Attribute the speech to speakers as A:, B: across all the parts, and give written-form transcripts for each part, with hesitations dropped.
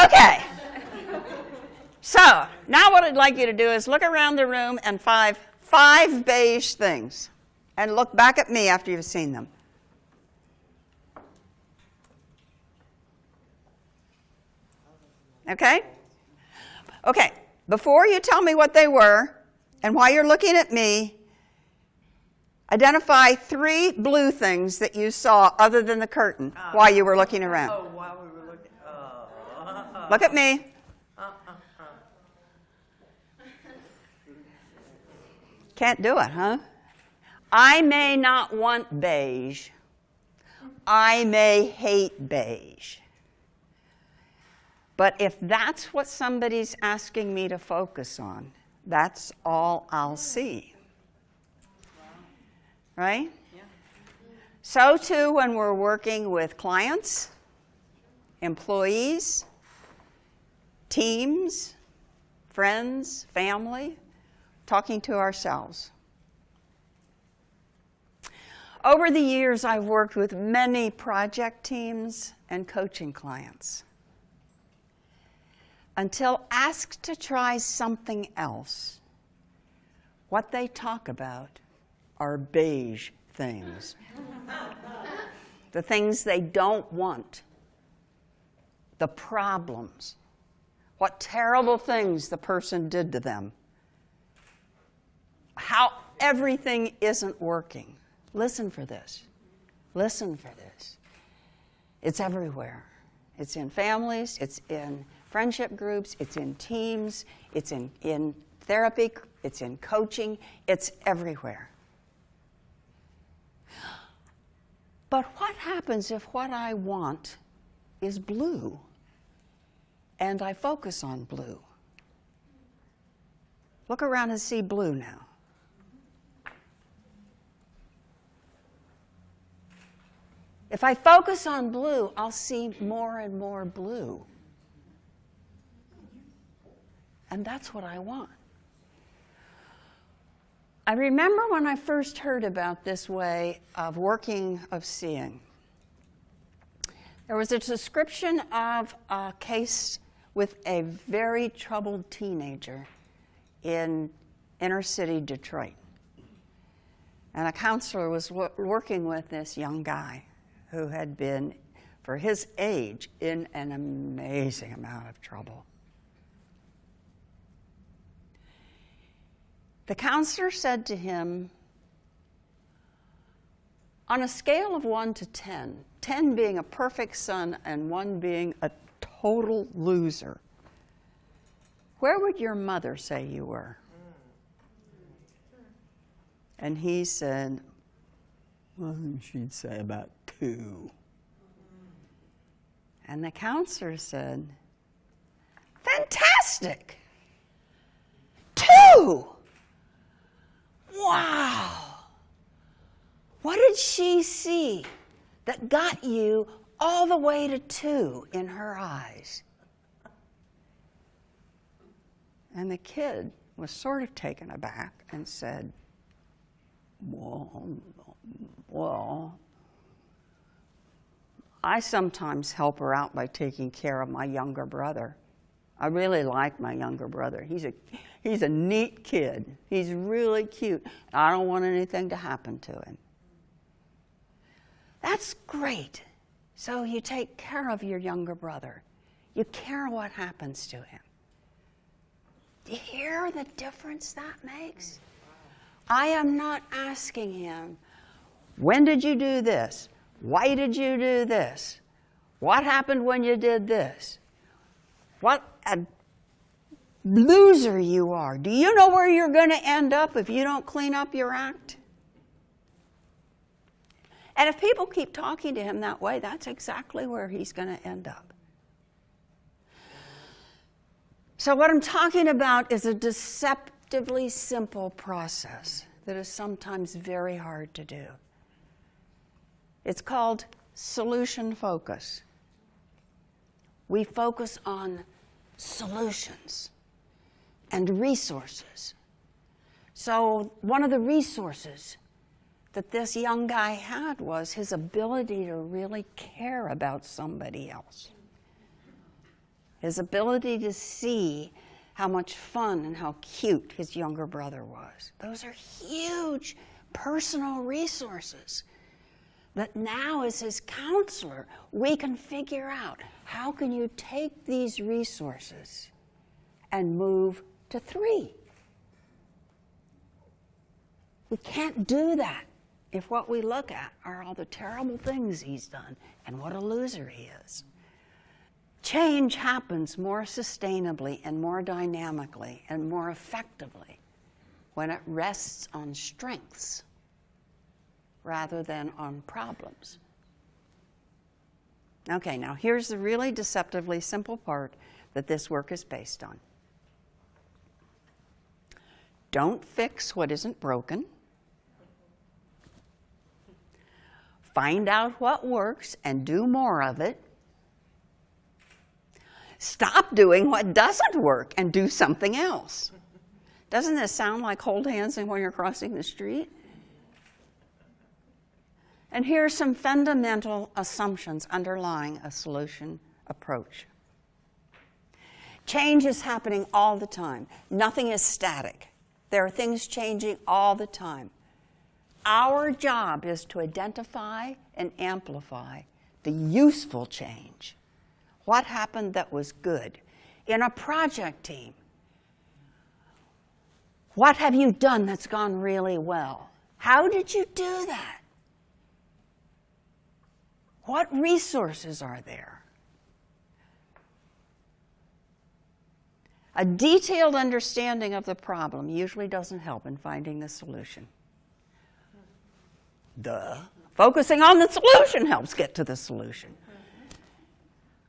A: Okay. So, now what I'd like you to do is look around the room and five beige things. And look back at me after you've seen them. Okay? Okay. Before you tell me what they were, and while you're looking at me, identify 3 blue things that you saw other than the curtain while you were looking around.
B: Oh, while we were looking.
A: Look at me. Can't do it, huh? I may not want beige. I may hate beige. But if that's what somebody's asking me to focus on, that's all I'll see. Right? Yeah. So too when we're working with clients, employees, teams, friends, family, talking to ourselves. Over the years, I've worked with many project teams and coaching clients. Until asked to try something else, what they talk about are beige things. The things they don't want. The problems. What terrible things the person did to them. How everything isn't working. Listen for this. Listen for this. It's everywhere. It's in families. It's in friendship groups. It's in teams. It's in therapy. It's in coaching. It's everywhere. But what happens if what I want is blue and I focus on blue? Look around and see blue now. If I focus on blue, I'll see more and more blue. And that's what I want. I remember when I first heard about this way of working, of seeing. There was a description of a case with a very troubled teenager in inner city Detroit. And a counselor was working with this young guy who had been, for his age, in an amazing amount of trouble. The counselor said to him, on a scale of 1 to 10, 10 being a perfect son and 1 being a total loser, where would your mother say you were? And he said, well, she'd say about 2. And the counselor said, fantastic! 2! Wow! What did she see that got you all the way to 2 in her eyes? And the kid was sort of taken aback and said, well, I sometimes help her out by taking care of my younger brother. I really like my younger brother. He's a neat kid. He's really cute. I don't want anything to happen to him. That's great. So you take care of your younger brother. You care what happens to him. Do you hear the difference that makes? I am not asking him, when did you do this? Why did you do this? What happened when you did this? What a loser you are. Do you know where you're going to end up if you don't clean up your act? And if people keep talking to him that way, that's exactly where he's going to end up. So what I'm talking about is a deceptively simple process that is sometimes very hard to do. It's called solution focus. We focus on solutions and resources. So one of the resources that this young guy had was his ability to really care about somebody else. His ability to see how much fun and how cute his younger brother was. Those are huge personal resources that now, as his counselor, we can figure out how can you take these resources and move to 3. We can't do that if what we look at are all the terrible things he's done and what a loser he is. Change happens more sustainably and more dynamically and more effectively when it rests on strengths rather than on problems. Okay, now here's the really deceptively simple part that this work is based on. Don't fix what isn't broken. Find out what works and do more of it. Stop doing what doesn't work and do something else. Doesn't this sound like hold hands when you're crossing the street? And here are some fundamental assumptions underlying a solution approach. Change is happening all the time. Nothing is static. There are things changing all the time. Our job is to identify and amplify the useful change. What happened that was good? In a project team, what have you done that's gone really well? How did you do that? What resources are there? A detailed understanding of the problem usually doesn't help in finding the solution. Duh. Focusing on the solution helps get to the solution.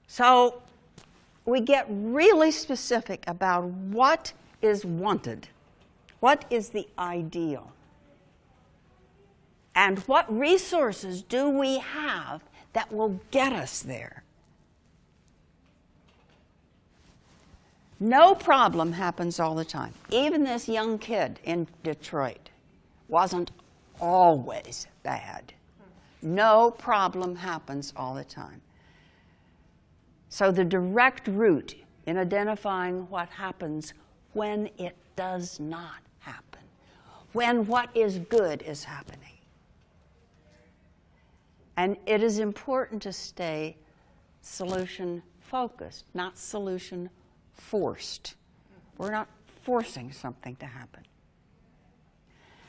A: So we get really specific about what is wanted, what is the ideal, and what resources do we have that will get us there. No problem happens all the time. Even this young kid in Detroit wasn't always bad. No problem happens all the time. So the direct route in identifying what happens when it does not happen, when what is good is happening. And it is important to stay solution-focused, not solution-forced. We're not forcing something to happen.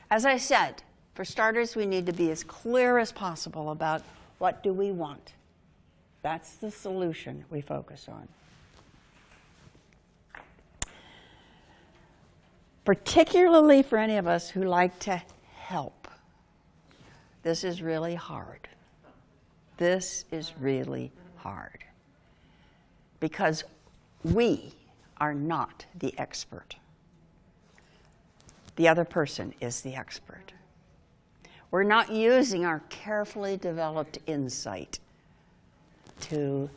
A: As I said, for starters, we need to be as clear as possible about what do we want. That's the solution we focus on. Particularly for any of us who like to help, this is really hard. This is really hard because we are not the expert. The other person is the expert. We're not using our carefully developed insight to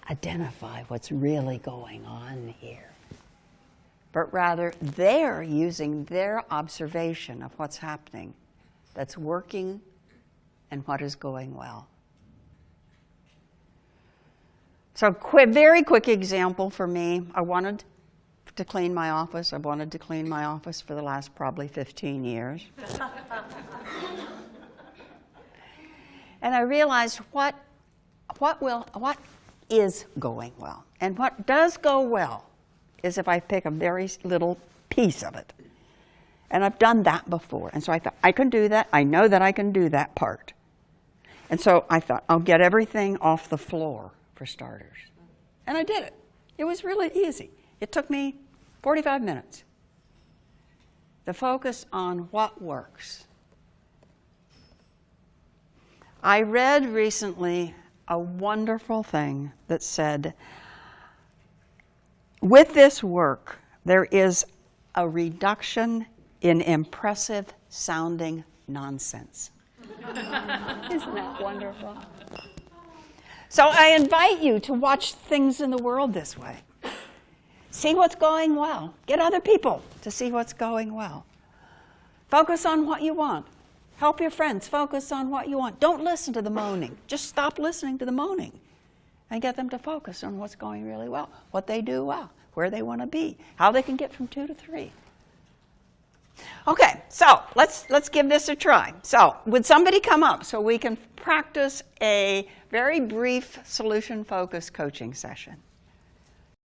A: identify what's really going on here, but rather they're using their observation of what's happening that's working and what is going well. So very quick example for me. I wanted to clean my office. I've wanted to clean my office for the last probably 15 years. And I realized what is going well. And what does go well is if I pick a very little piece of it. And I've done that before. And so I thought, I can do that. I know that I can do that part. And so I thought, I'll get everything off the floor for starters. And I did it. It was really easy. It took me 45 minutes. The focus on what works. I read recently a wonderful thing that said, with this work, there is a reduction in impressive sounding nonsense. Isn't that wonderful? So I invite you to watch things in the world this way. See what's going well. Get other people to see what's going well. Focus on what you want. Help your friends focus on what you want. Don't listen to the moaning. Just stop listening to the moaning and get them to focus on what's going really well, what they do well, where they want to be, how they can get from 2 to 3. Okay, so let's give this a try. So would somebody come up so we can practice a very brief solution-focused coaching session?